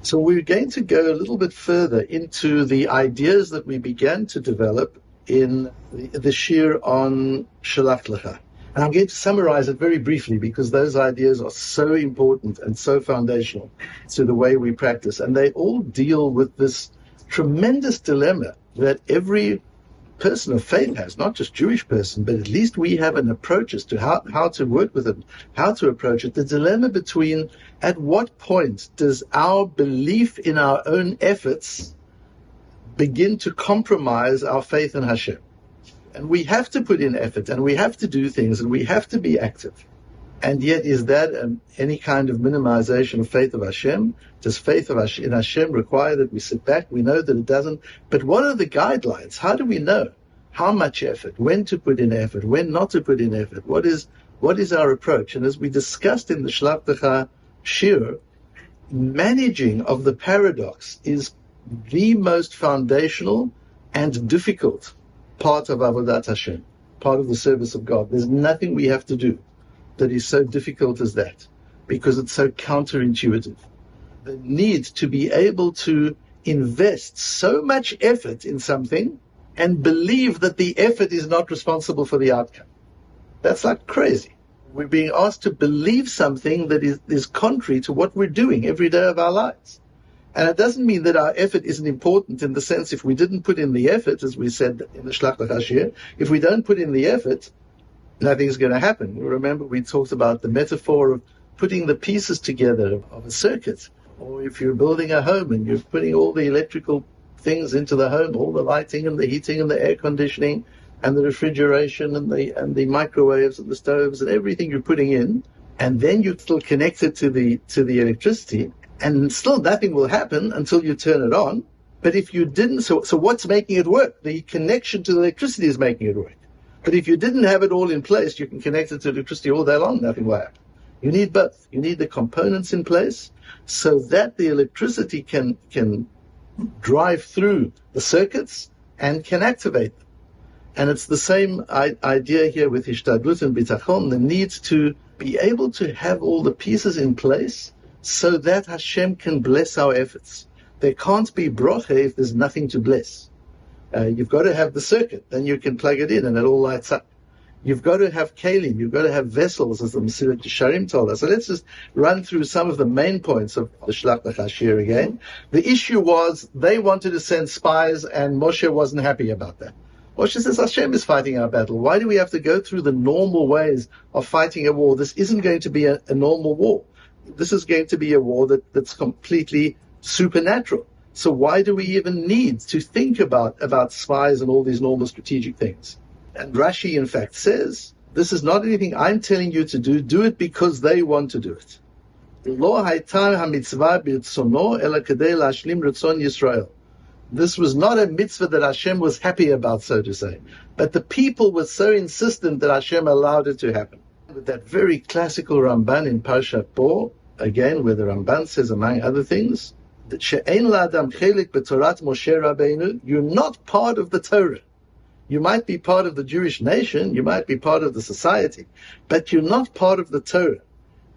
So we're going to go a little bit further into the ideas that we began to develop in the shir on Shelach Lecha. And I'm going to summarize it very briefly because those ideas are so important and so foundational to the way we practice. And they all deal with this tremendous dilemma that every person of faith has, not just Jewish person, but at least we have an approach as to how to work with it, how to approach it. The dilemma between at what point does our belief in our own efforts begin to compromise our faith in Hashem? And we have to put in effort, and we have to do things, and we have to be active. And yet, is that any kind of minimization of faith of Hashem? Does faith in Hashem require that we sit back? We know that it doesn't. But what are the guidelines? How do we know how much effort, when to put in effort, when not to put in effort? What is our approach? And as we discussed in the Shelach Lecha shir, managing of the paradox is the most foundational and difficult part of Avodat Hashem, part of the service of God. There's nothing we have to do that is so difficult as that, because it's so counterintuitive. The need to be able to invest so much effort in something and believe that the effort is not responsible for the outcome. That's like crazy. We're being asked to believe something that is contrary to what we're doing every day of our lives. And it doesn't mean that our effort isn't important in the sense if we didn't put in the effort, as we said in the Shelach Lecha shir, if we don't put in the effort, nothing's going to happen. Remember, we talked about the metaphor of putting the pieces together of a circuit. Or if you're building a home and you're putting all the electrical things into the home, all the lighting and the heating and the air conditioning and the refrigeration and the microwaves and the stoves and everything you're putting in, and then you're still connected to the electricity, and still nothing will happen until you turn it on. But if you didn't, so what's making it work? The connection to the electricity is making it work. But if you didn't have it all in place, you can connect it to electricity all day long, nothing will happen. You need both. You need the components in place so that the electricity can drive through the circuits and can activate them. And it's the same idea here with Hishtadlut and Bitachon, the need to be able to have all the pieces in place so that Hashem can bless our efforts. There can't be bracha if there's nothing to bless. You've got to have the circuit, then you can plug it in and it all lights up. You've got to have kalim, you've got to have vessels, as the Mesilat Yesharim told us. So let's just run through some of the main points of the Shelach Lecha shir again. The issue was they wanted to send spies and Moshe wasn't happy about that. Moshe says, Hashem is fighting our battle. Why do we have to go through the normal ways of fighting a war? This isn't going to be a normal war. This is going to be a war that's completely supernatural. So why do we even need to think about spies and all these normal strategic things? And Rashi, in fact, says, this is not anything I'm telling you to do it because they want to do it. This was not a mitzvah that Hashem was happy about, so to say. But the people were so insistent that Hashem allowed it to happen. With that very classical Ramban in Parashat Bo, again, where the Ramban says, among other things, that she'ein la'adam chelik b'torat Moshe Rabbeinu, you're not part of the Torah. You might be part of the Jewish nation, you might be part of the society, but you're not part of the Torah.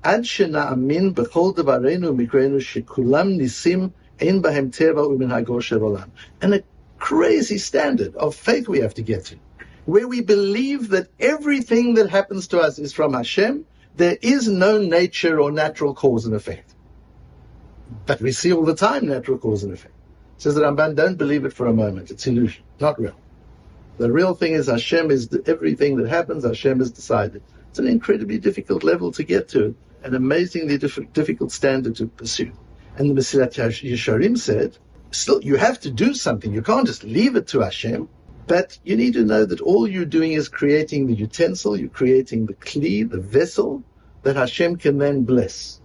Ad shena'amin b'chol davarenu mikrenu shekulam nisim ein bahem teva u'minhago shel olam. And a crazy standard of faith we have to get to, where we believe that everything that happens to us is from Hashem. There is no nature or natural cause and effect. But we see all the time natural cause and effect. Says the Ramban, don't believe it for a moment. It's illusion, not real. The real thing is Hashem is everything that happens, Hashem has decided. It's an incredibly difficult level to get to, an amazingly difficult standard to pursue. And the Mesilat Yesharim said, still, you have to do something. You can't just leave it to Hashem. But you need to know that all you're doing is creating the utensil, you're creating the kli, the vessel, that Hashem can then bless.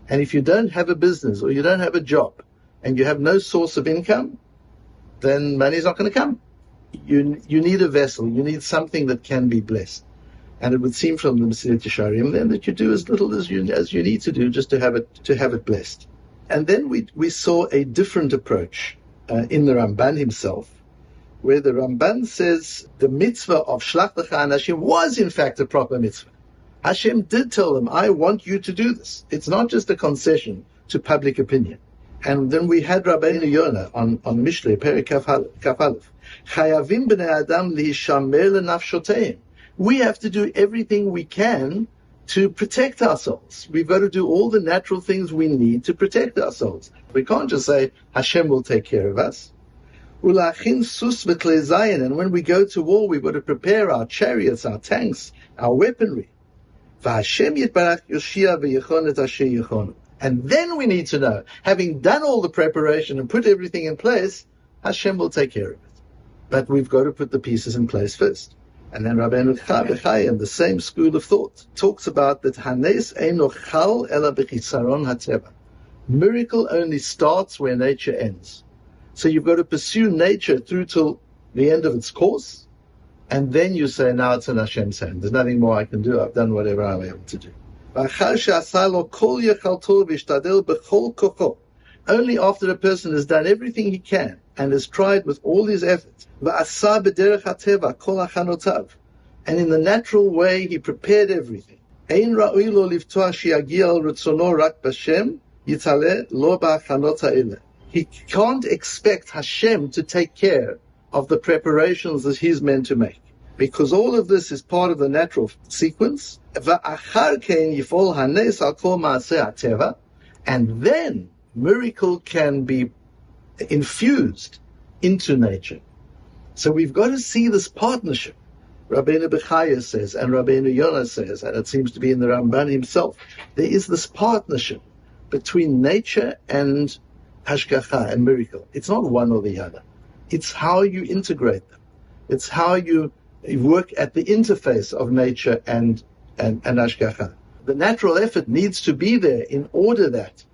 And if you don't have a business or you don't have a job and you have no source of income, then money's not going to come. You need a vessel, you need something that can be blessed. And it would seem from the Mesilat Yesharim then that you do as little as you need to do just to have it blessed. And then we saw a different approach in the Ramban himself, where the Ramban says the mitzvah of Shelach Lecha and Hashem was in fact a proper mitzvah. Hashem did tell them, I want you to do this. It's not just a concession to public opinion. And then we had Rabbeinu Yonah on Mishlei, Perek Kaf Aleph. Chayavim b'nei Adam lihishamer lenafshoteim. We have to do everything we can to protect our souls. We've got to do all the natural things we need to protect our souls. We can't just say, Hashem will take care of us. Ulachin sus v'klei zayin. And when we go to war, we've got to prepare our chariots, our tanks, our weaponry. V'Hashem yitbarach yoshia v'yechon et asher yechonu. And then we need to know, having done all the preparation and put everything in place, Hashem will take care of it. But we've got to put the pieces in place first. And then Rabbeinu Chai, in the same school of thought, talks about that Hanes eino chal ela b'chisaron hateva. Miracle only starts where nature ends. So you've got to pursue nature through till the end of its course, and then you say, now it's in Hashem's hand. There's nothing more I can do. I've done whatever I'm able to do. Only after a person has done everything he can and has tried with all his efforts, and in the natural way he prepared everything. He can't expect Hashem to take care of the preparations that he's meant to make, because all of this is part of the natural sequence. And then miracle can be infused into nature. So we've got to see this partnership. Rabbeinu Bechaya says, and Rabbeinu Yonah says, and it seems to be in the Ramban himself, there is this partnership between nature and hashgacha and miracle. It's not one or the other. It's how you integrate them. It's how you work at the interface of nature and hashgacha. The natural effort needs to be there in order that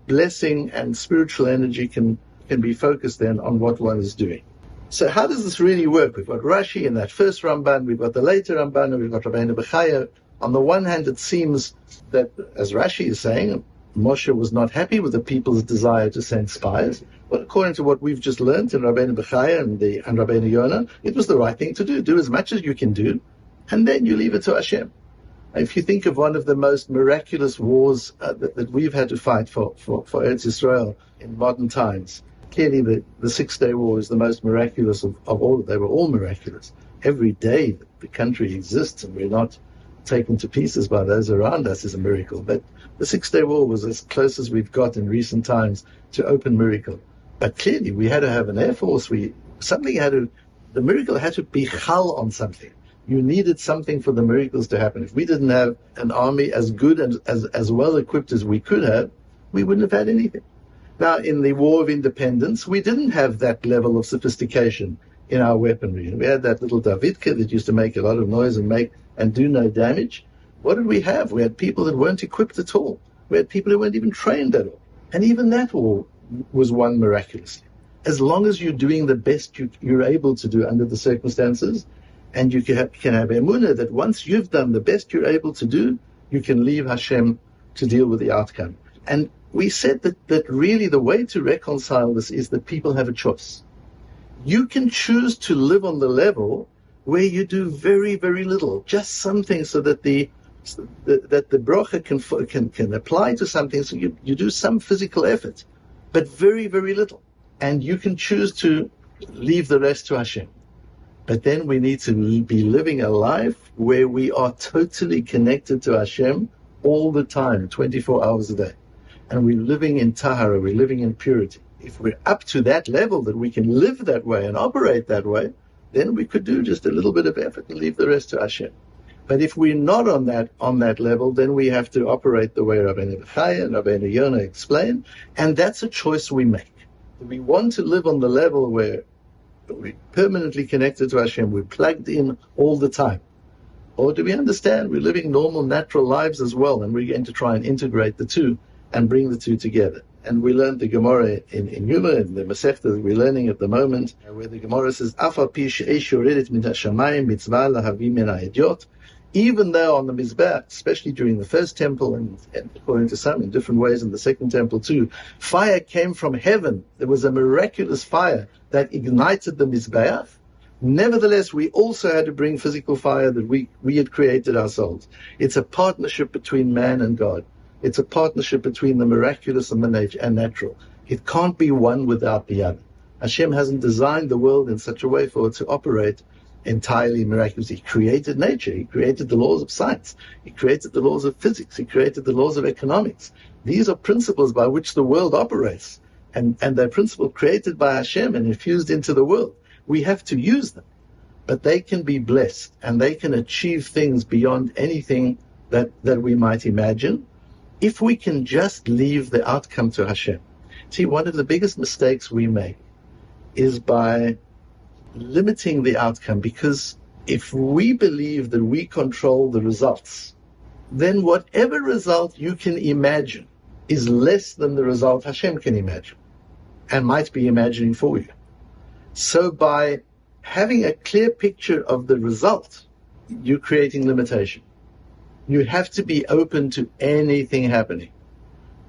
blessing and spiritual energy can be focused then on what one is doing. So how does this really work? We've got Rashi in that first Ramban, we've got the later Ramban, and we've got Rabbeinu Bechaya. On the one hand, it seems that, as Rashi is saying, Moshe was not happy with the people's desire to send spies. But according to what we've just learned in Rabbeinu Bechaya and Rabbeinu Yonah, it was the right thing to do. Do as much as you can do, and then you leave it to Hashem. If you think of one of the most miraculous wars that we've had to fight for Eretz Yisrael in modern times, clearly the Six-Day War is the most miraculous of all. They were all miraculous. Every day that the country exists and we're not taken to pieces by those around us is a miracle. But the Six-Day War was as close as we've got in recent times to open miracle. But clearly we had to have an air force. The miracle had to be chal on something. You needed something for the miracles to happen. If we didn't have an army as good and as well equipped as we could have, we wouldn't have had anything. Now, in the War of Independence, we didn't have that level of sophistication in our weaponry. We had that little Davidka that used to make a lot of noise and do no damage. What did we have? We had people that weren't equipped at all. We had people who weren't even trained at all. And even that war was won miraculously. As long as you're doing the best you're able to do under the circumstances, and you can have emunah that once you've done the best you're able to do, you can leave Hashem to deal with the outcome. And we said that really the way to reconcile this is that people have a choice. You can choose to live on the level where you do very, very little, just something so that the bracha can apply to something, so you do some physical effort, but very, very little. And you can choose to leave the rest to Hashem. But then we need to be living a life where we are totally connected to Hashem all the time, 24 hours a day. And we're living in tahara, we're living in purity. If we're up to that level that we can live that way and operate that way, then we could do just a little bit of effort and leave the rest to Hashem. But if we're not on that level, then we have to operate the way Rabbeinu Bechaya and Rabbeinu Yonah explain, and that's a choice we make. We want to live on the level where we're permanently connected to Hashem, we're plugged in all the time. Or do we understand we're living normal, natural lives as well, and we're going to try and integrate the two and bring the two together? And we learned the Gemara in Yuma, in the Masechta that we're learning at the moment, where the Gemara says, "Afal pi she'esh yoredet min hashamayim mitzvah lahavim min ha'edyot." Even though on the Mizbeach, especially during the first temple, and according to some in different ways in the second temple too, fire came from heaven. There was a miraculous fire that ignited the Mizbeach. Nevertheless, we also had to bring physical fire that we had created ourselves. It's a partnership between man and God. It's a partnership between the miraculous and the natural. It can't be one without the other. Hashem hasn't designed the world in such a way for it to operate entirely miraculously. He created nature. He created the laws of science. He created the laws of physics. He created the laws of economics. These are principles by which the world operates. And they're principles created by Hashem and infused into the world. We have to use them. But they can be blessed, and they can achieve things beyond anything that we might imagine, if we can just leave the outcome to Hashem. See, one of the biggest mistakes we make is by limiting the outcome, because if we believe that we control the results, then whatever result you can imagine is less than the result Hashem can imagine and might be imagining for you. So by having a clear picture of the result, you're creating limitation. You have to be open to anything happening.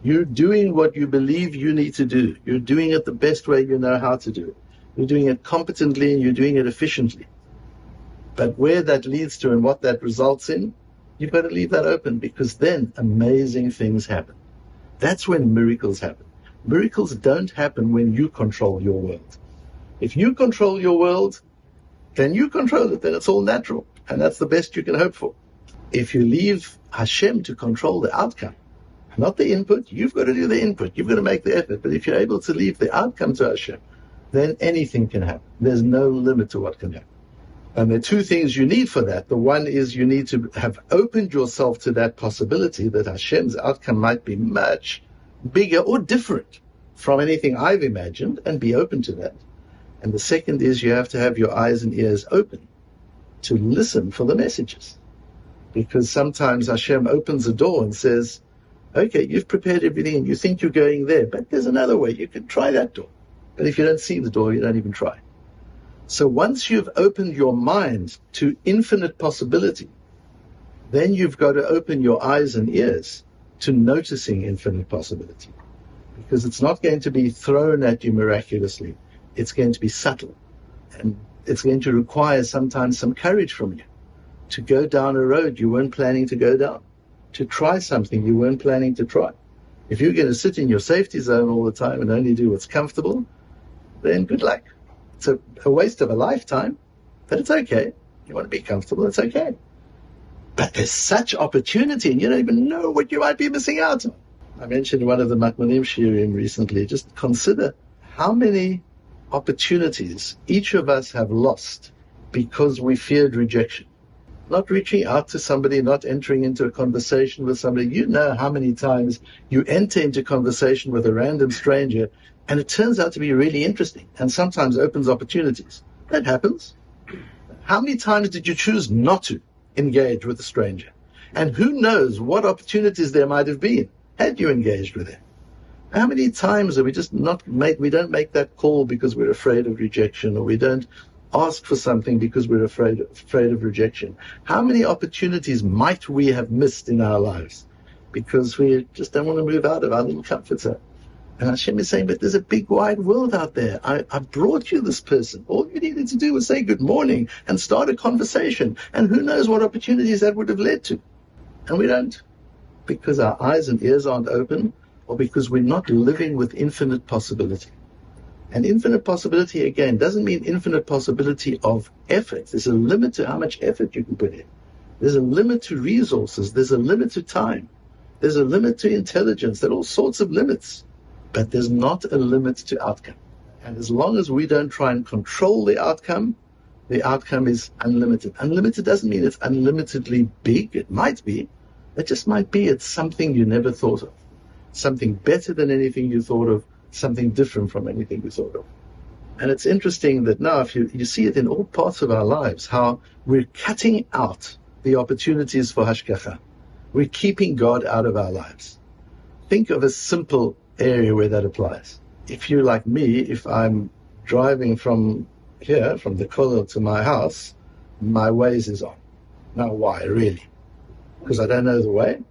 You're doing what you believe you need to do. You're doing it the best way you know how to do it. You're doing it competently and you're doing it efficiently. But where that leads to and what that results in, you've got to leave that open, because then amazing things happen. That's when miracles happen. Miracles don't happen when you control your world. If you control your world, then you control it, then it's all natural. And that's the best you can hope for. If you leave Hashem to control the outcome, not the input, you've got to do the input, you've got to make the effort. But if you're able to leave the outcome to Hashem, then anything can happen. There's no limit to what can happen. And there are two things you need for that. The one is you need to have opened yourself to that possibility that Hashem's outcome might be much bigger or different from anything I've imagined, and be open to that. And the second is you have to have your eyes and ears open to listen for the messages. Because sometimes Hashem opens a door and says, okay, you've prepared everything and you think you're going there, but there's another way. You can try that door. But if you don't see the door, you don't even try. So once you've opened your mind to infinite possibility, then you've got to open your eyes and ears to noticing infinite possibility. Because it's not going to be thrown at you miraculously. It's going to be subtle. And it's going to require sometimes some courage from you to go down a road you weren't planning to go down, to try something you weren't planning to try. If you're going to sit in your safety zone all the time and only do what's comfortable, then good luck. It's a waste of a lifetime, but it's okay. You want to be comfortable, it's okay. But there's such opportunity, and you don't even know what you might be missing out on. I mentioned one of the Matmonim shiurim recently. Just consider how many opportunities each of us have lost because we feared rejection. Not reaching out to somebody, not entering into a conversation with somebody. You know how many times you enter into conversation with a random stranger and it turns out to be really interesting and sometimes opens opportunities. That happens. How many times did you choose not to engage with a stranger? And who knows what opportunities there might have been had you engaged with them? How many times are we just we don't make that call because we're afraid of rejection, or we don't ask for something because we're afraid of rejection? How many opportunities might we have missed in our lives because we just don't want to move out of our little comfort zone? And Hashem is saying, but there's a big wide world out there. I brought you this person. All you needed to do was say good morning and start a conversation. And who knows what opportunities that would have led to. And we don't, because our eyes and ears aren't open, or because we're not living with infinite possibility. And infinite possibility, again, doesn't mean infinite possibility of effort. There's a limit to how much effort you can put in. There's a limit to resources. There's a limit to time. There's a limit to intelligence. There are all sorts of limits. But there's not a limit to outcome. And as long as we don't try and control the outcome is unlimited. Unlimited doesn't mean it's unlimitedly big. It might be. It just might be it's something you never thought of. Something better than anything you thought of. Something different from anything you thought of. And it's interesting that now, if you see it in all parts of our lives, how we're cutting out the opportunities for hashgacha. We're keeping God out of our lives. Think of a simple area where that applies. If you're like me, if I'm driving from here, from the Kollel to my house, my Waze is on. Now why, really? Because I don't know the way?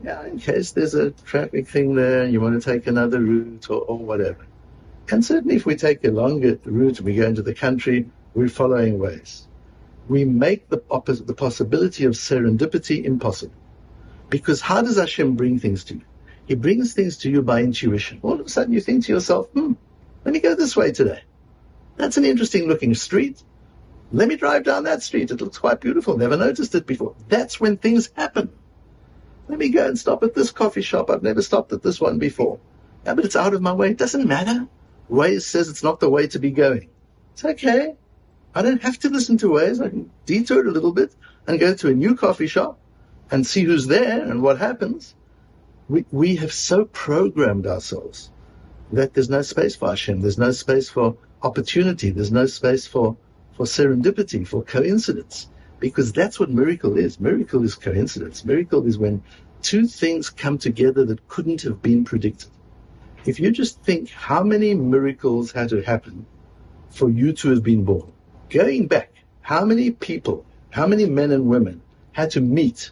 Yeah, in case there's a traffic thing there, you want to take another route or whatever. And certainly if we take a longer route and we go into the country, we're following Waze. We make the possibility of serendipity impossible. Because how does Hashem bring things to you? He brings things to you by intuition. All of a sudden you think to yourself, let me go this way today. That's an interesting looking street. Let me drive down that street. It looks quite beautiful. Never noticed it before. That's when things happen. Let me go and stop at this coffee shop. I've never stopped at this one before. Yeah, but it's out of my way. It doesn't matter. Waze says it's not the way to be going. It's okay. I don't have to listen to Waze. I can detour a little bit and go to a new coffee shop and see who's there and what happens. We have so programmed ourselves that there's no space for Hashem. There's no space for opportunity. There's no space for serendipity, for coincidence. Because that's what miracle is. Miracle is coincidence. Miracle is when two things come together that couldn't have been predicted. If you just think how many miracles had to happen for you to have been born, going back, how many people, how many men and women had to meet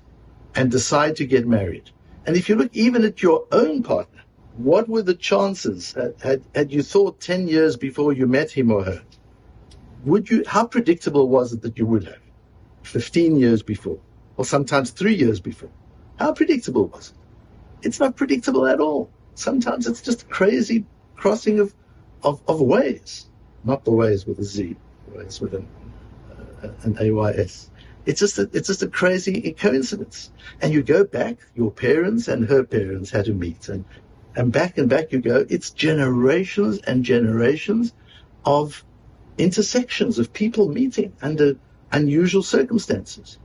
and decide to get married? And if you look even at your own partner, what were the chances had you thought 10 years before you met him or her? How predictable was it that you would have? 15 years before, or sometimes 3 years before. How predictable was it? It's not predictable at all. Sometimes it's just a crazy crossing of ways. Not the ways with a Z, ways with an AYS. It's just a crazy coincidence. And you go back, your parents and her parents had to meet, and back you go. It's generations and generations of intersections of people meeting under unusual circumstances.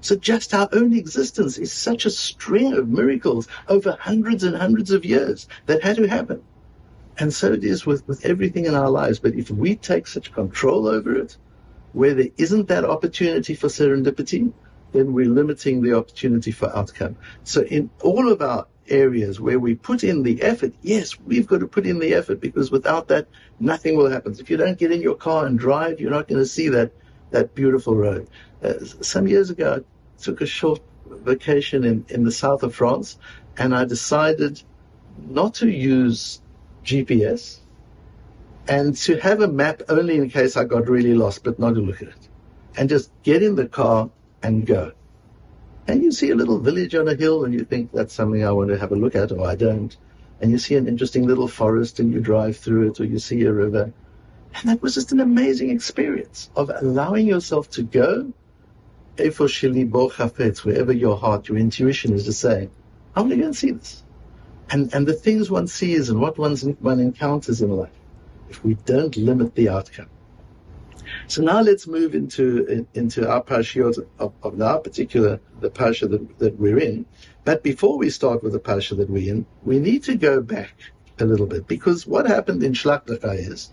So just our own existence is such a string of miracles over hundreds and hundreds of years that had to happen. And so it is with everything in our lives. But if we take such control over it, where there isn't that opportunity for serendipity, then we're limiting the opportunity for outcome. So in all of our areas where we put in the effort, yes, we've got to put in the effort, because without that, nothing will happen. If you don't get in your car and drive, you're not going to see that beautiful road. Some years ago, I took a short vacation in the south of France, and I decided not to use GPS and to have a map only in case I got really lost, but not to look at it. And just get in the car and go. And you see a little village on a hill, and you think that's something I want to have a look at, or I don't. And you see an interesting little forest, and you drive through it, or you see a river. And that was just an amazing experience of allowing yourself to go, wherever your heart, your intuition is to say, I want to go and see this. And the things one sees and what one encounters in life, if we don't limit the outcome. So now let's move into our parashiyot of now, particular the parasha that we're in. But before we start with the parasha that we're in, we need to go back a little bit, because what happened in Shelach Lecha is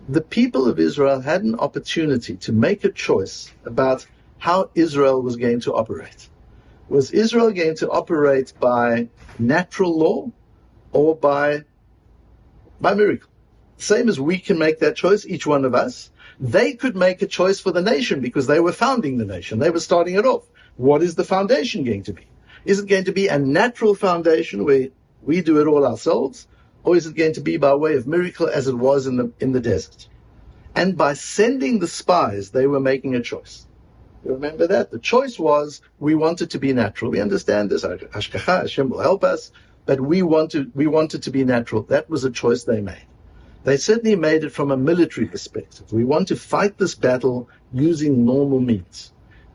the people of Israel had an opportunity to make a choice about how Israel was going to operate. Was Israel going to operate by natural law or by miracle? Same as we can make that choice, each one of us. They could make a choice for the nation because they were founding the nation. They were starting it off. What is the foundation going to be? Is it going to be a natural foundation where we do it all ourselves? Or is it going to be by way of miracle as it was in the desert? And by sending the spies, they were making a choice. Remember that? The choice was, we want it to be natural. We understand this. Hashgacha, Hashem will help us, but we want it to be natural. That was a choice they made. They certainly made it from a military perspective. We want to fight this battle using normal means.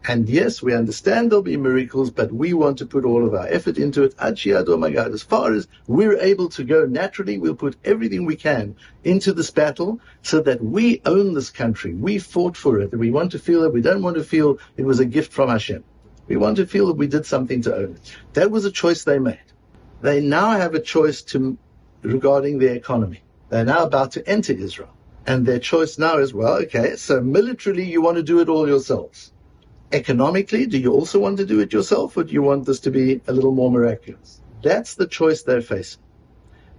And yes, we understand there'll be miracles, but we want to put all of our effort into it. Oh my God, as far as we're able to go naturally, we'll put everything we can into this battle so that we own this country. We fought for it. We want to feel it. We don't want to feel it was a gift from Hashem. We want to feel that we did something to own it. That was a choice they made. They now have a choice regarding their economy. They're now about to enter Israel. And their choice now is, well, okay, so militarily you want to do it all yourselves. Economically, do you also want to do it yourself, or do you want this to be a little more miraculous? That's the choice they're facing.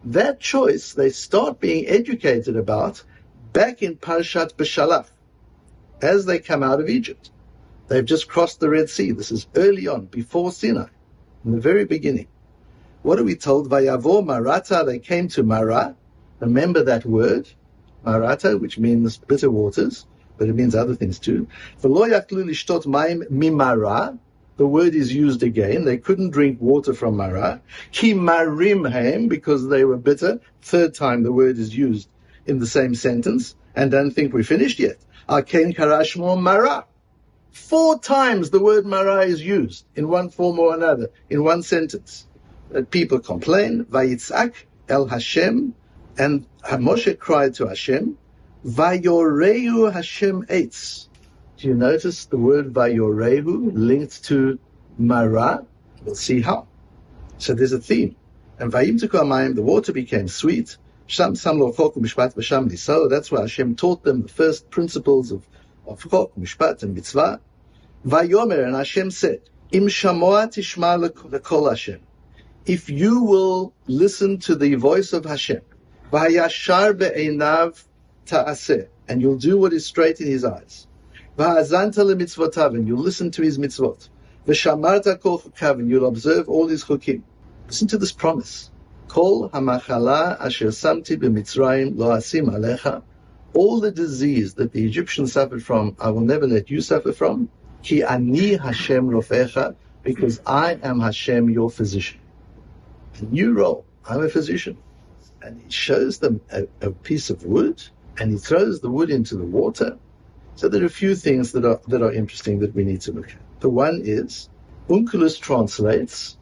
That choice they start being educated about back in Parashat Shelach, as they come out of Egypt. They've just crossed the Red Sea. This is early on, before Sinai, in the very beginning. What are we told? Vayavo Marata, they came to Marah. Remember that word, Marata, which means bitter waters, but it means other things too. V'lo yaklu lishtot mayim mimara, the word is used again. They couldn't drink water from Marah. Ki marim haim, because they were bitter. Third time the word is used in the same sentence. And don't think we're finished yet. Aken karashmo Marah. 4 times the word Marah is used in one form or another, in one sentence. People complain, Vayitzak el Hashem, and Moshe cried to Hashem, Vayorehu Hashem eitz. Do you notice the word Vayorehu linked to Marah? We'll see how. So there's a theme. And Vayimtuku Amayim, the water became sweet. Sham Samlo Chok Mishpat V'Sham Liso. That's why Hashem taught them the first principles of Chok, Mishpat, and Mitzvah. Vayomer, and Hashem said, Im Shamoa Tishma L'Kol Hashem. If you will listen to the voice of Hashem, Vayashar Be'einav Ta'aseh, and you'll do what is straight in His eyes. V'hazanta le'mitzvotav, and you'll listen to His mitzvot. V'shamarta kol chukav, and you'll observe all His chukim. Listen to this promise. Kol hamachala asher samti b'mitzrayim lo asim alecha. All the disease that the Egyptians suffered from, I will never let you suffer from. Ki ani Hashem rofecha, because I am Hashem, your physician. A new role. I'm a physician. And He shows them a piece of wood, and He throws the wood into the water. So there are a few things that are interesting that we need to look at. The one is, Onkelos translates,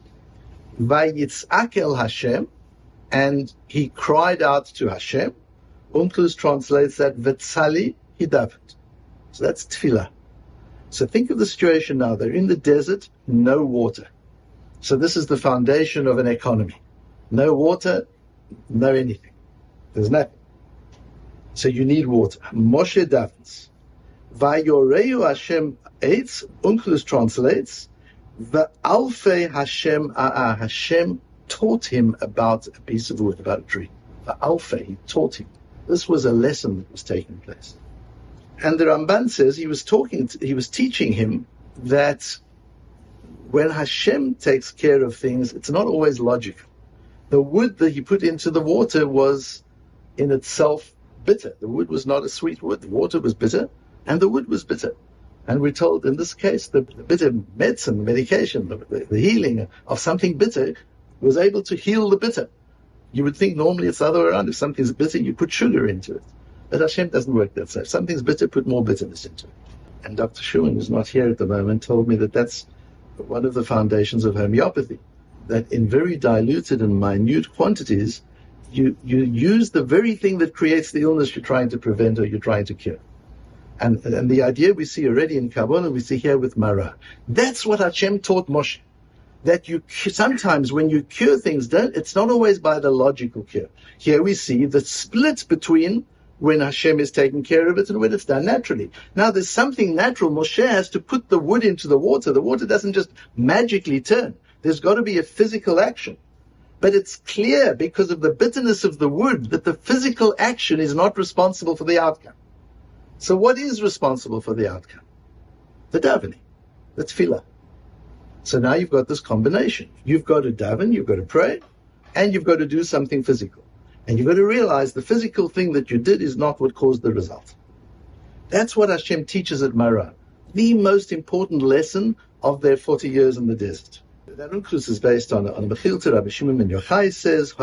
Vayitzak el Hashem, and he cried out to Hashem. Onkelos translates that, V'tzali hidavet. So that's tefillah. So think of the situation now. They're in the desert, no water. So this is the foundation of an economy. No water, no anything. There's nothing. So you need water. Moshe davens. Vayorehu Hashem eitz, Onkelos translates, Va'alfei Hashem a'a. Hashem taught him about a piece of wood, about a tree. Va'alfei, He taught him. This was a lesson that was taking place. And the Ramban says he was teaching him that when Hashem takes care of things, it's not always logical. The wood that He put into the water was in itself bitter. The wood was not a sweet wood. The water was bitter, and the wood was bitter. And we're told in this case, the bitter medicine, medication, the healing of something bitter was able to heal the bitter. You would think normally it's the other way around. If something's bitter, you put sugar into it. But Hashem doesn't work that way. If something's bitter, put more bitterness into it. And Dr. Schumann, who's not here at the moment, told me that that's one of the foundations of homeopathy, that in very diluted and minute quantities, you use the very thing that creates the illness you're trying to prevent or you're trying to cure. And the idea we see already in Kabbalah, we see here with Marah. That's what Hashem taught Moshe. That sometimes when you cure things, it's not always by the logical cure. Here we see the split between when Hashem is taking care of it and when it's done naturally. Now there's something natural. Moshe has to put the wood into the water. The water doesn't just magically turn. There's got to be a physical action. But it's clear because of the bitterness of the wood that the physical action is not responsible for the outcome. So what is responsible for the outcome? The davening, the tefillah. So now you've got this combination. You've got to daven, you've got to pray, and you've got to do something physical. And you've got to realize the physical thing that you did is not what caused the result. That's what Hashem teaches at Marah. The most important lesson of their 40 years in the desert. That Onkelos is based on Mechilta. Rabbi Shimon ben Yochai says,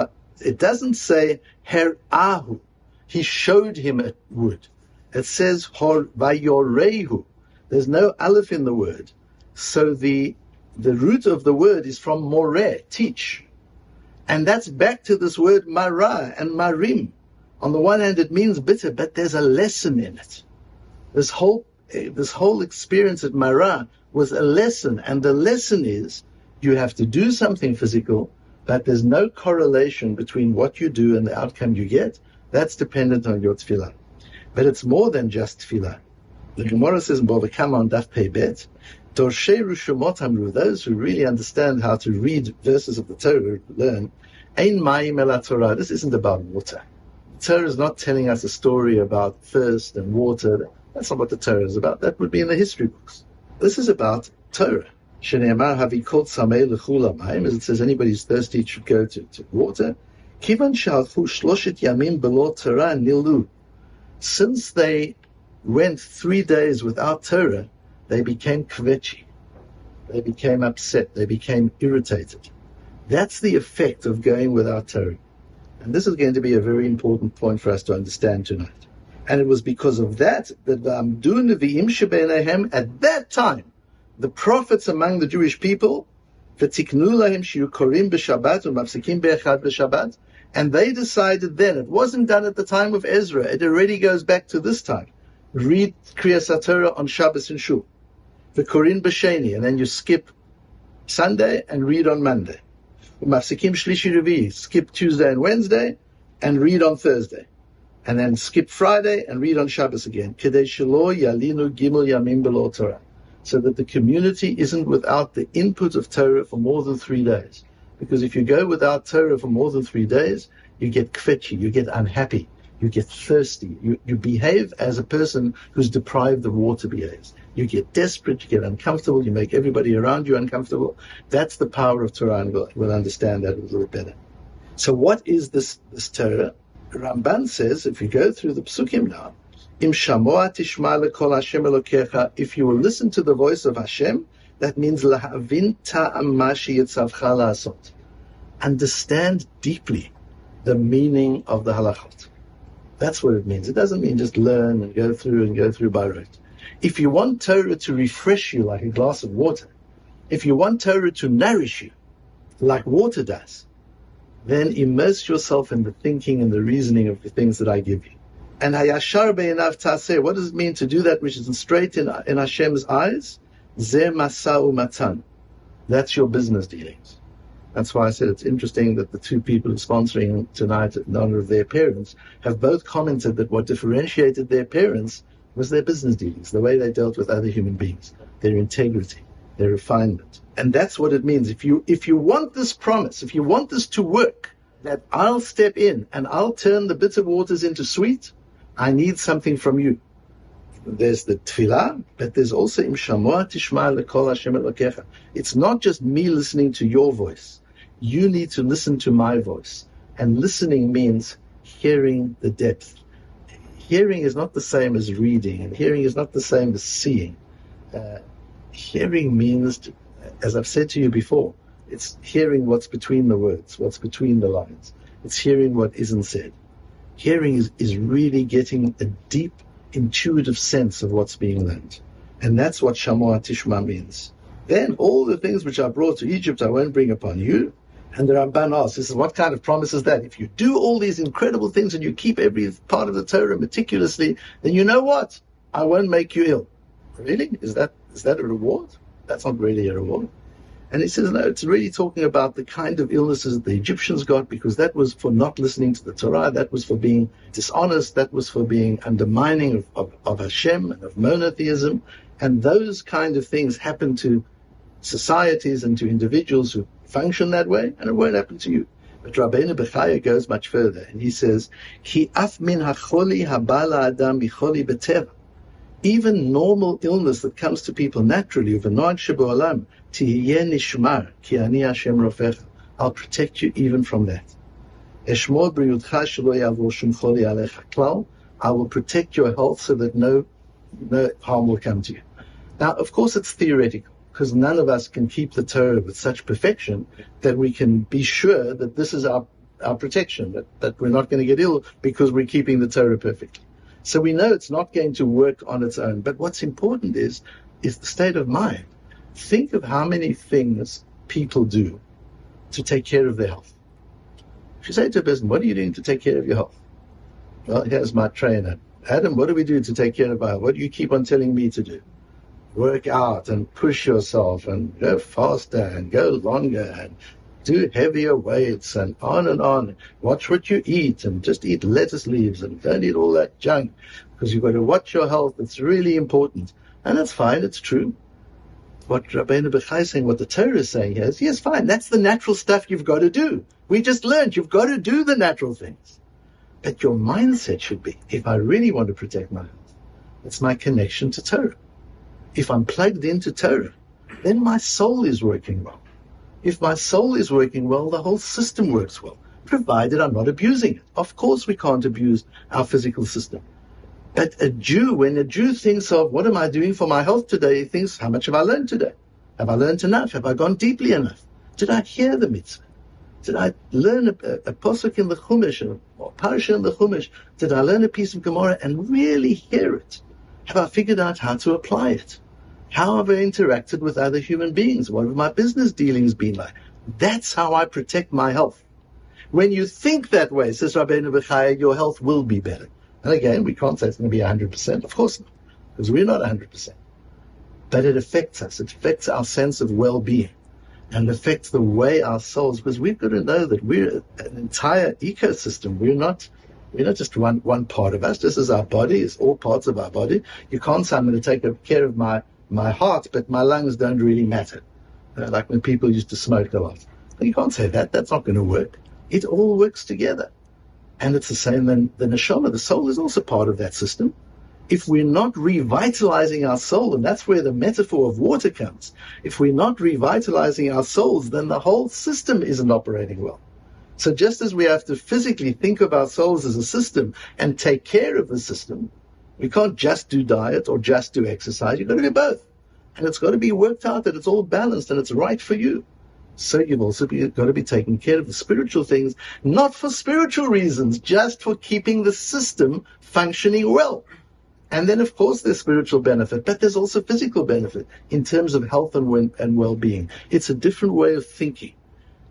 it doesn't say, Her Ahu. He showed him a wood. It says, Hor Vayorehu. There's no aleph in the word. So the root of the word is from moreh, teach. And that's back to this word marah and marim. On the one hand, it means bitter, but there's a lesson in it. This whole experience at Marah was a lesson, and the lesson is you have to do something physical, but there's no correlation between what you do and the outcome you get. That's dependent on your tefillah. But it's more than just tefillah. The Gemara says in Bava Kama on Daf Pei Bet, Dorshei Rushomot Amru, those who really understand how to read verses of the Torah, learn, Ein Mayim Ela Torah. This isn't about water. The Torah is not telling us a story about thirst and water. That's not what the Torah is about. That would be in the history books. This is about Torah. Shene'emar havikot samei l'chul hamayim, as it says, anybody who's thirsty should go to water. Kivan shalchu shloshet yamim belo Torah nilu. Since they went 3 days without Torah, they became kvetchi. They became upset. They became irritated. That's the effect of going without Torah. And this is going to be a very important point for us to understand tonight. And it was because of that at that time, the prophets among the Jewish people, and they decided then, it wasn't done at the time of Ezra, it already goes back to this time. Read Kriyas Torah on Shabbos and Shul. The Korin B'Sheni, and then you skip Sunday and read on Monday. Mafsikim Shlishi Revi, skip Tuesday and Wednesday and read on Thursday. And then skip Friday and read on Shabbos again. Kedei shelo yalinu gimel yamim b'lo Torah. So that the community isn't without the input of Torah for more than 3 days. Because if you go without Torah for more than 3 days, you get kvetchy, you get unhappy, you get thirsty, you behave as a person who's deprived of water behaves. You get desperate, you get uncomfortable, you make everybody around you uncomfortable. That's the power of Torah, and we'll understand that a little better. So what is this Torah? Ramban says, if you go through the Psukim now, Im shamoa tishma lekol Hashem elokecha, if you will listen to the voice of Hashem, that means lahavin ta'am ma sheyitzavcha la'asot. Understand deeply the meaning of the halachot. That's what it means. It doesn't mean just learn and go through by rote. If you want Torah to refresh you like a glass of water, if you want Torah to nourish you like water does, then immerse yourself in the thinking and the reasoning of the things that I give you. And hayashar be'enav ta'aseh, what does it mean to do that which is straight in Hashem's eyes? Zeh masa'u matan. That's your business dealings. That's why I said it's interesting that the two people who are sponsoring tonight in honor of their parents have both commented that what differentiated their parents was their business dealings, the way they dealt with other human beings, their integrity, their refinement. And that's what it means. If you want this promise, if you want this to work, that I'll step in and I'll turn the bitter waters into sweet, I need something from you. There's the tefillah, but there's also im shamoa tishma lekol Hashem elokecha. It's not just me listening to your voice. You need to listen to my voice. And listening means hearing the depth. Hearing is not the same as reading, and hearing is not the same as seeing. Hearing means, as I've said to you before, it's hearing what's between the words, what's between the lines. It's hearing what isn't said. Hearing is really getting a deep, intuitive sense of what's being learned. And that's what Shamoa Tishma means. Then all the things which I brought to Egypt I won't bring upon you. And the Ramban asks, this is what kind of promise is that? If you do all these incredible things and you keep every part of the Torah meticulously, then you know what? I won't make you ill. Really? Is that a reward? That's not really a reward. And he says, no, it's really talking about the kind of illnesses that the Egyptians got, because that was for not listening to the Torah, that was for being dishonest, that was for being undermining of Hashem and of monotheism. And those kind of things happen to societies and to individuals who function that way, and it won't happen to you. But Rabbeinu Bechaya goes much further, and he says, Ki af min hacholi habala adam bicholi b'teva. Even normal illness that comes to people naturally, v'noad sheba'olam, tihiyeh nishmar, ki ani Hashem rofecha. I'll protect you even from that. Eshmor briutcha shelo yavor shum choli alecha klal. I will protect your health so that no harm will come to you. Now, of course, it's theoretical, because none of us can keep the Torah with such perfection that we can be sure that this is our protection, that we're not going to get ill because we're keeping the Torah perfectly. So we know it's not going to work on its own. But what's important is the state of mind. Think of how many things people do to take care of their health. If you say to a person, what are you doing to take care of your health? Well, here's my trainer. Adam, what do we do to take care of our health? What do you keep on telling me to do? Work out and push yourself and go faster and go longer and do heavier weights and on. Watch what you eat and just eat lettuce leaves and don't eat all that junk, because you've got to watch your health. It's really important. And that's fine, it's true. What Rabbeinu Bechai is saying, what the Torah is saying here is, yes, fine, that's the natural stuff you've got to do. We just learned you've got to do the natural things. But your mindset should be, if I really want to protect my health, it's my connection to Torah. If I'm plugged into Torah, then my soul is working well. If my soul is working well, the whole system works well, provided I'm not abusing it. Of course we can't abuse our physical system. But when a Jew thinks of, what am I doing for my health today, he thinks, how much have I learned today? Have I learned enough? Have I gone deeply enough? Did I hear the mitzvah? Did I learn a posuk in the Chumash or parasha in the Chumash? Did I learn a piece of Gemara and really hear it? Have I figured out how to apply it? How have I interacted with other human beings? What have my business dealings been like? That's how I protect my health. When you think that way, says Rabbeinu B'chaya, your health will be better. And again, we can't say it's going to be 100%. Of course not, because we're not 100%. But it affects us. It affects our sense of well-being. And affects the way our souls, because we've got to know that we're an entire ecosystem. We're not just one part of us. Just as our body is all parts of our body. You can't say, I'm going to take care of my heart, but my lungs don't really matter. Like when people used to smoke a lot. You can't say that. That's not going to work. It all works together. And it's the same in the neshama. The soul is also part of that system. If we're not revitalizing our soul, and that's where the metaphor of water comes, if we're not revitalizing our souls, then the whole system isn't operating well. So just as we have to physically think of our souls as a system and take care of the system, we can't just do diet or just do exercise. You've got to do both. And it's got to be worked out that it's all balanced and it's right for you. So you've also got to be taking care of the spiritual things, not for spiritual reasons, just for keeping the system functioning well. And then, of course, there's spiritual benefit, but there's also physical benefit in terms of health and well-being. It's a different way of thinking.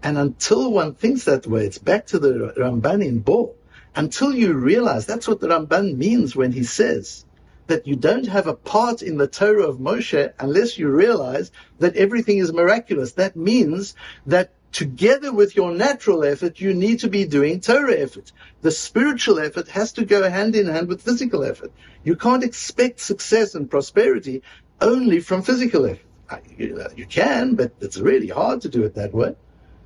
And until one thinks that way, it's back to the Ramban in Bo. Until you realize, that's what the Ramban means when he says that you don't have a part in the Torah of Moshe unless you realize that everything is miraculous. That means that together with your natural effort, you need to be doing Torah effort. The spiritual effort has to go hand in hand with physical effort. You can't expect success and prosperity only from physical effort. You can, but it's really hard to do it that way.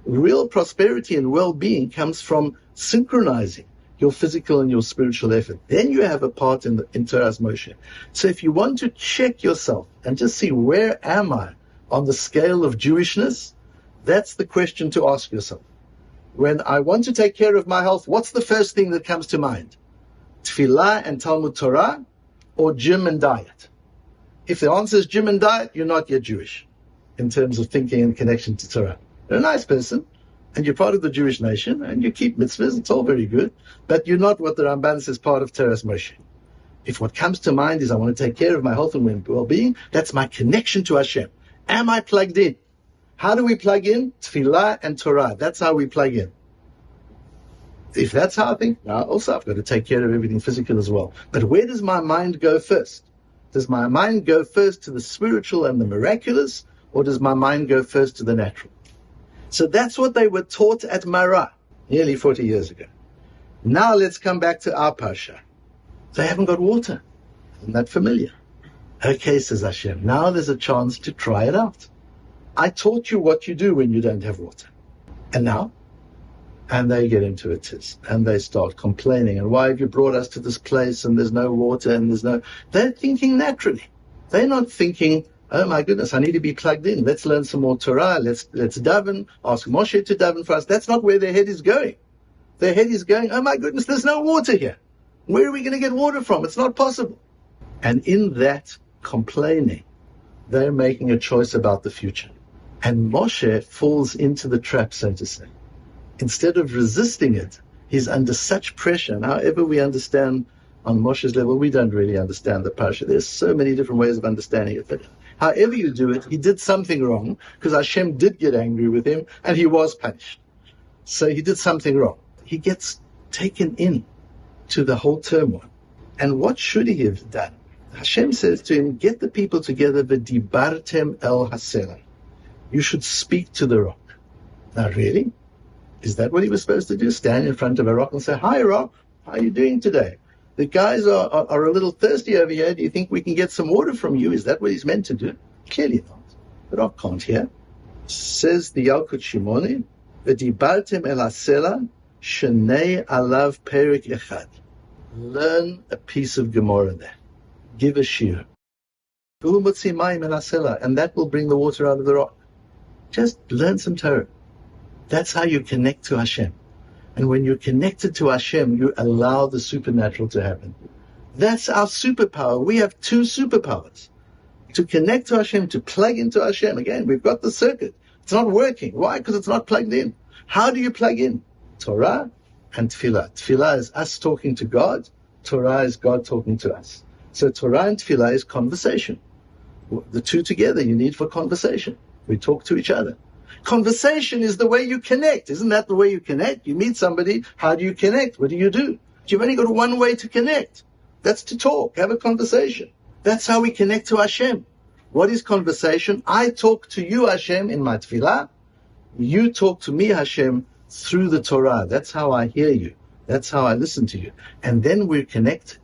Real prosperity and well-being comes from synchronizing your physical and your spiritual effort. Then you have a part in Torah's Moshe. So if you want to check yourself and just see where am I on the scale of Jewishness, that's the question to ask yourself. When I want to take care of my health, what's the first thing that comes to mind? Tefillah and Talmud Torah, or gym and diet? If the answer is gym and diet, you're not yet Jewish in terms of thinking and connection to Torah. You're a nice person, and you're part of the Jewish nation, and you keep mitzvahs, it's all very good, but you're not what the Ramban says part of Torah's Moshe. If what comes to mind is I want to take care of my health and well-being, that's my connection to Hashem. Am I plugged in? How do we plug in? Tefillah and Torah. That's how we plug in. If that's how I think, now also I've got to take care of everything physical as well. But where does my mind go first? Does my mind go first to the spiritual and the miraculous, or does my mind go first to the natural? So that's what they were taught at Marah nearly 40 years ago. Now let's come back to our Parsha. They haven't got water. Isn't that familiar? Okay, says Hashem, now there's a chance to try it out. I taught you what you do when you don't have water. And now? And they get into it, and they start complaining. And why have you brought us to this place and there's no water and there's no... They're thinking naturally. They're not thinking, oh my goodness, I need to be plugged in. Let's learn some more Torah. Let's daven. Ask Moshe to daven for us. That's not where their head is going. Their head is going, oh my goodness, there's no water here. Where are we going to get water from? It's not possible. And in that complaining, they're making a choice about the future. And Moshe falls into the trap, so to say. Instead of resisting it, he's under such pressure. And however we understand on Moshe's level, we don't really understand the parasha. There's so many different ways of understanding it. But however you do it, he did something wrong, because Hashem did get angry with him, and he was punished. So he did something wrong. He gets taken in to the whole turmoil. And what should he have done? Hashem says to him, get the people together, v'dibartem el hasela. You should speak to the rock. Now really? Is that what he was supposed to do? Stand in front of a rock and say, hi rock, how are you doing today? The guys are a little thirsty over here. Do you think we can get some water from you? Is that what he's meant to do? Clearly not. The rock can't hear. Says the Yalkut Shimoni, v'dibartem el hasela, shenei alav perik echad. Learn a piece of Gemara there. Give a shiur. And that will bring the water out of the rock. Just learn some Torah. That's how you connect to Hashem. And when you're connected to Hashem, you allow the supernatural to happen. That's our superpower. We have two superpowers. To connect to Hashem, to plug into Hashem. Again, we've got the circuit. It's not working. Why? Because it's not plugged in. How do you plug in? Torah and Tefillah. Tefillah is us talking to God. Torah is God talking to us. So Torah and Tefillah is conversation. The two together you need for conversation. We talk to each other. Conversation is the way you connect. Isn't that the way you connect? You meet somebody, how do you connect? What do? You've only got one way to connect. That's to talk, have a conversation. That's how we connect to Hashem. What is conversation? I talk to you, Hashem, in my tefillah. You talk to me, Hashem, through the Torah. That's how I hear you. That's how I listen to you. And then we're connected.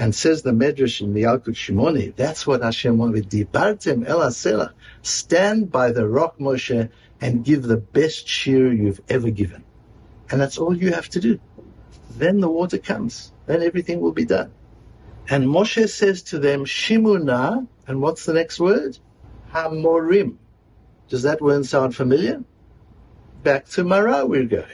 And says the Medrash in the Yalkut Shimoni, that's what Hashem wanted. Dibartem el hasela. Stand by the rock, Moshe, and give the best shir you've ever given. And that's all you have to do. Then the water comes. Then everything will be done. And Moshe says to them, Shimuna, and what's the next word? Hamorim. Does that word sound familiar? Back to Mara we're going.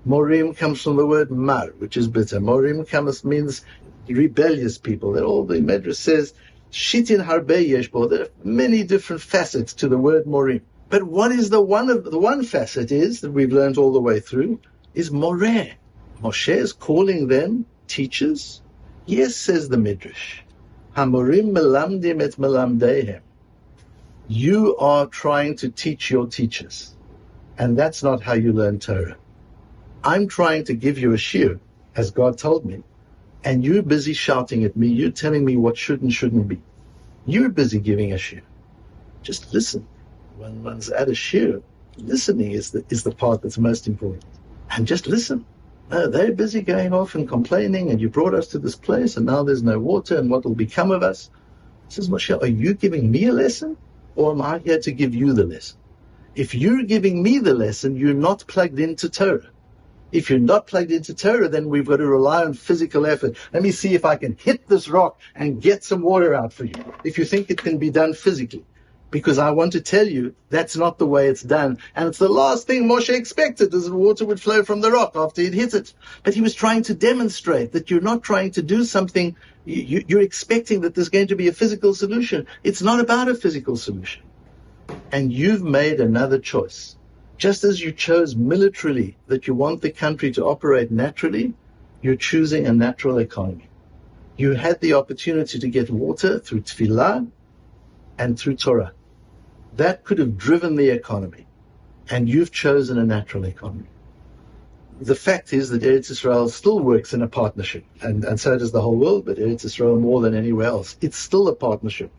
Morim comes from the word mar, which is bitter. Morim means rebellious people. That all the Medrash says, Shitin harbe yeshbo. There are many different facets to the word morim. But what is the one facet is that we've learned all the way through is moreh. Moshe is calling them teachers. Yes, says the Midrash. Hamorim melamdim et melamdehem. You are trying to teach your teachers. And that's not how you learn Torah. I'm trying to give you a shir, as God told me, and you're busy shouting at me. You're telling me what should and shouldn't be. You're busy giving a shir. Just listen. When one's at a shir, listening is the part that's most important. And just listen. No, they're busy going off and complaining, and you brought us to this place, and now there's no water, and what will become of us? He says, Moshe, are you giving me a lesson, or am I here to give you the lesson? If you're giving me the lesson, you're not plugged into Torah. If you're not plugged into Torah, then we've got to rely on physical effort. Let me see if I can hit this rock and get some water out for you. If you think it can be done physically. Because I want to tell you, that's not the way it's done. And it's the last thing Moshe expected, is that water would flow from the rock after he'd hit it. But he was trying to demonstrate that you're not trying to do something, you're expecting that there's going to be a physical solution. It's not about a physical solution. And you've made another choice. Just as you chose militarily that you want the country to operate naturally, you're choosing a natural economy. You had the opportunity to get water through tefillah and through Torah. That could have driven the economy. And you've chosen a natural economy. The fact is that Eretz Israel still works in a partnership. And so does the whole world, but Eretz Israel more than anywhere else. It's still a partnership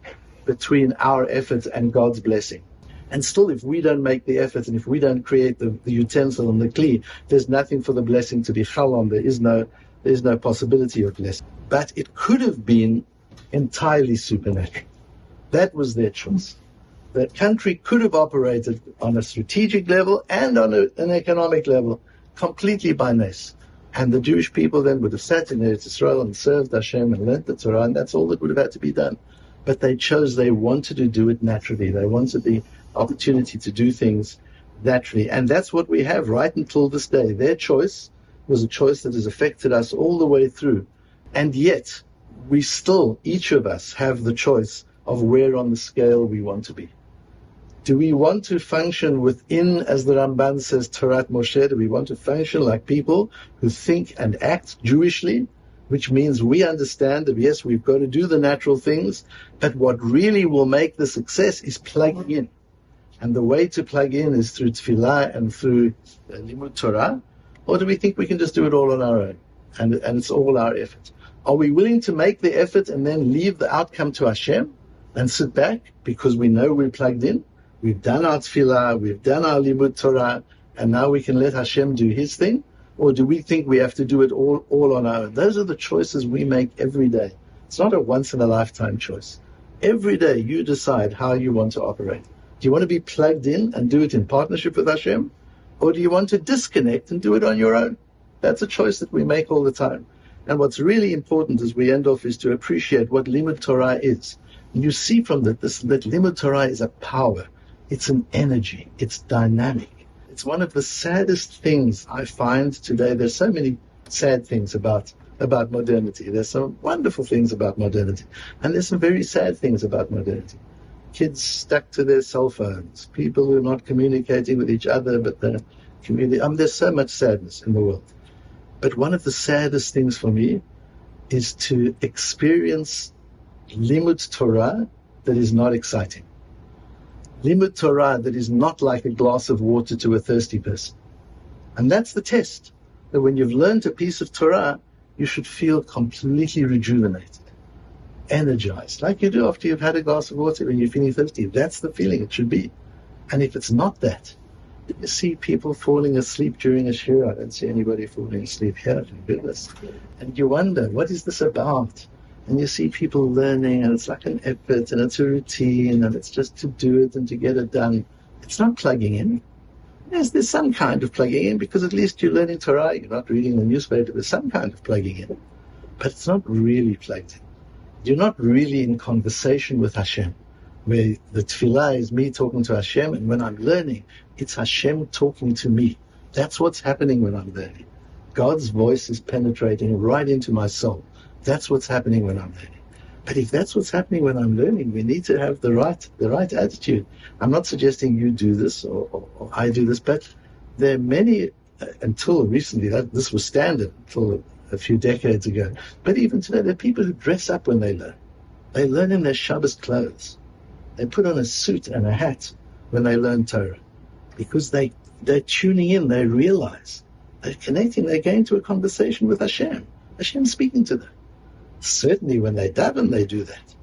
between our efforts and God's blessing. And still, if we don't make the effort and if we don't create the utensil and the kli, there's nothing for the blessing to be chal on. There is no possibility of blessing. But it could have been entirely supernatural. That was their choice. That country could have operated on a strategic level and on an economic level completely by nes. And the Jewish people then would have sat in Eretz Israel and served Hashem and learnt the Torah, and that's all that would have had to be done. But they wanted to do it naturally. They wanted the opportunity to do things naturally. And that's what we have right until this day. Their choice was a choice that has affected us all the way through. And yet, we still, each of us, have the choice of where on the scale we want to be. Do we want to function within, as the Ramban says, Torat Moshe? Do we want to function like people who think and act Jewishly? Which means we understand that, yes, we've got to do the natural things, but what really will make the success is plugging in. And the way to plug in is through tefillah and through limud Torah. Or do we think we can just do it all on our own? And it's all our effort. Are we willing to make the effort and then leave the outcome to Hashem and sit back because we know we're plugged in? We've done our tefillah, we've done our limud Torah, and now we can let Hashem do His thing? Or do we think we have to do it all on our own? Those are the choices we make every day. It's not a once-in-a-lifetime choice. Every day you decide how you want to operate. Do you want to be plugged in and do it in partnership with Hashem? Or do you want to disconnect and do it on your own? That's a choice that we make all the time. And what's really important as we end off is to appreciate what limud Torah is. And you see from that limud Torah is a power. It's an energy. It's dynamic. It's one of the saddest things I find today. There's so many sad things about about modernity. There's some wonderful things about modernity. And there's some very sad things about modernity. Kids stuck to their cell phones, people who are not communicating with each other, but they're communicating. There's so much sadness in the world. But one of the saddest things for me is to experience limud Torah that is not exciting. Limud Torah that is not like a glass of water to a thirsty person. And that's the test. That when you've learned a piece of Torah, you should feel completely rejuvenated, energized, like you do after you've had a glass of water when you're feeling thirsty. That's the feeling it should be. And if it's not that, you see people falling asleep during a shiur. I don't see anybody falling asleep here, thank goodness. And you wonder, what is this about? And you see people learning, and it's like an effort, and it's a routine, and it's just to do it and to get it done. It's not plugging in. Yes, there's some kind of plugging in, because at least you're learning Torah, you're not reading the newspaper, there's some kind of plugging in. But it's not really plugged in. You're not really in conversation with Hashem, where the tefillah is me talking to Hashem, and when I'm learning, it's Hashem talking to me. That's what's happening when I'm learning. God's voice is penetrating right into my soul. That's what's happening when I'm learning. But if that's what's happening when I'm learning, we need to have the right attitude. I'm not suggesting you do this or I do this, but there are many, until recently, this was standard until a few decades ago. But even today, there are people who dress up when they learn. They learn in their Shabbos clothes. They put on a suit and a hat when they learn Torah, because they're tuning in, they realize, they're connecting, they're going to a conversation with Hashem. Hashem's speaking to them. Certainly when they daven, they do that.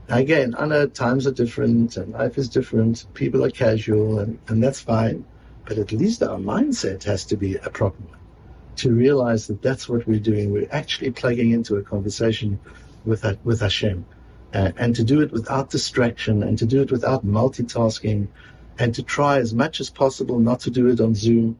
Again, I know times are different and life is different, people are casual, and that's fine, but at least our mindset has to be a proper one, to realize that that's what we're doing. We're actually plugging into a conversation with Hashem, and to do it without distraction, and to do it without multitasking, and to try as much as possible not to do it on Zoom,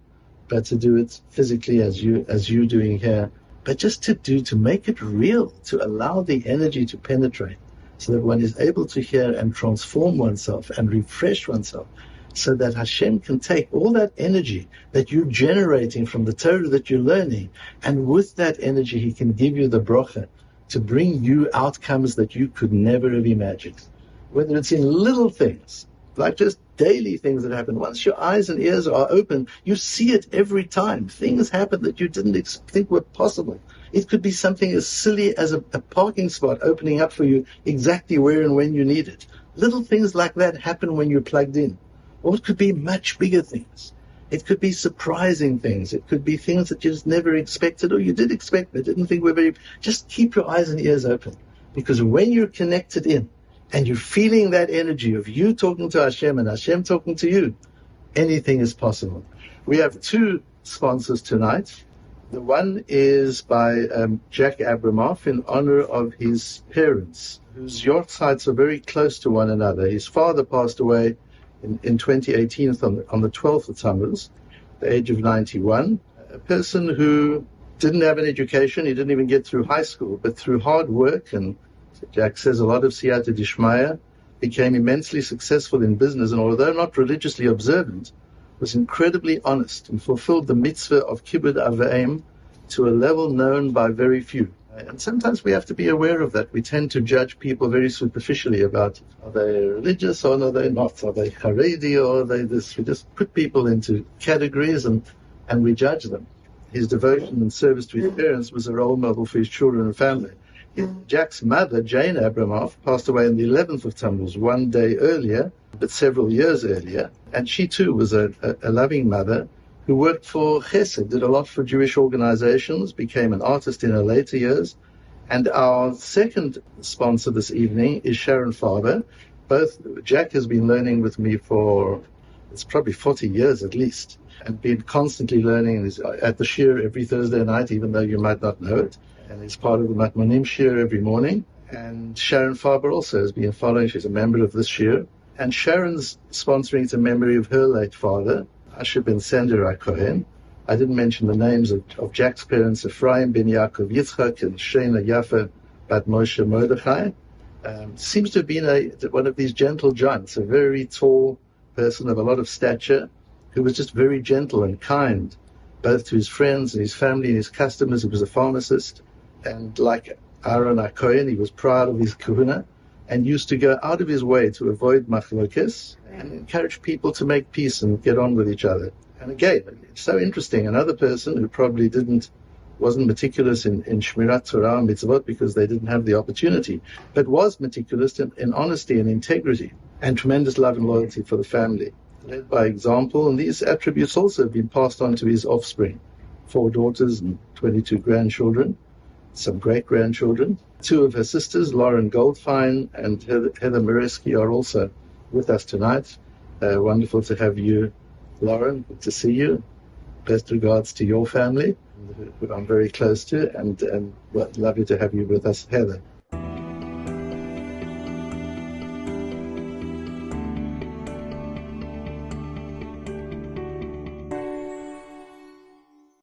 but to do it physically as you're doing here. But just to make it real, to allow the energy to penetrate, so that one is able to hear and transform oneself and refresh oneself, so that Hashem can take all that energy that you're generating from the Torah that you're learning, and with that energy He can give you the bracha to bring you outcomes that you could never have imagined. Whether it's in little things, like just daily things that happen. Once your eyes and ears are open, you see it every time. Things happen that you didn't think were possible. It could be something as silly as a parking spot opening up for you exactly where and when you need it. Little things like that happen when you're plugged in. Or it could be much bigger things. It could be surprising things. It could be things that you just never expected, or you did expect but didn't think were very... Just keep your eyes and ears open. Because when you're connected in, and you're feeling that energy of you talking to Hashem and Hashem talking to you, anything is possible. We have two sponsors tonight. The one is by Jack Abramoff in honor of his parents, whose yortzites are very close to one another. His father passed away in 2018 on the 12th of Tammuz, the age of 91. A person who didn't have an education, he didn't even get through high school, but through hard work and, Jack says, a lot of siyata dishmaya, became immensely successful in business, and although not religiously observant, was incredibly honest and fulfilled the mitzvah of kibbud av v'em to a level known by very few. And sometimes we have to be aware of that. We tend to judge people very superficially about, are they religious or are they not? Are they Haredi or are they this? We just put people into categories and we judge them. His devotion and service to his parents was a role model for his children and family. Jack's mother, Jane Abramoff, passed away on the 11th of Tammuz, one day earlier, but several years earlier. And she too was a loving mother who worked for Chesed, did a lot for Jewish organizations, became an artist in her later years. And our second sponsor this evening is Sharon Farber. Jack has been learning with me for, it's probably 40 years at least, and been constantly learning. He's at the shiur every Thursday night, even though you might not know it. And he's part of the Matmonim shiur every morning. And Sharon Farber also has been following. She's a member of this shiur. And Sharon's sponsoring to memory of her late father, Asher ben Sender Cohen. I didn't mention the names of Jack's parents, Ephraim ben Yaakov Yitzchak and Shena Yafa bat Moshe Mordechai. Seems to have been one of these gentle giants, a very tall person of a lot of stature, who was just very gentle and kind, both to his friends and his family and his customers. He was a pharmacist. And like Ra'anana Kollel, he was proud of his kahuna and used to go out of his way to avoid machlokes and encourage people to make peace and get on with each other. And again, it's so interesting. Another person who probably wasn't meticulous in Shmirat Torah and Mitzvot because they didn't have the opportunity, but was meticulous in honesty and integrity and tremendous love and loyalty for the family. Led by example, and these attributes also have been passed on to his offspring. 4 daughters and 22 grandchildren, some great-grandchildren. 2 of her sisters, Lauren Goldfein and Heather Mireski, are also with us tonight. Wonderful to have you, Lauren. Good to see you. Best regards to your family, who I'm very close to, and lovely to have you with us, Heather.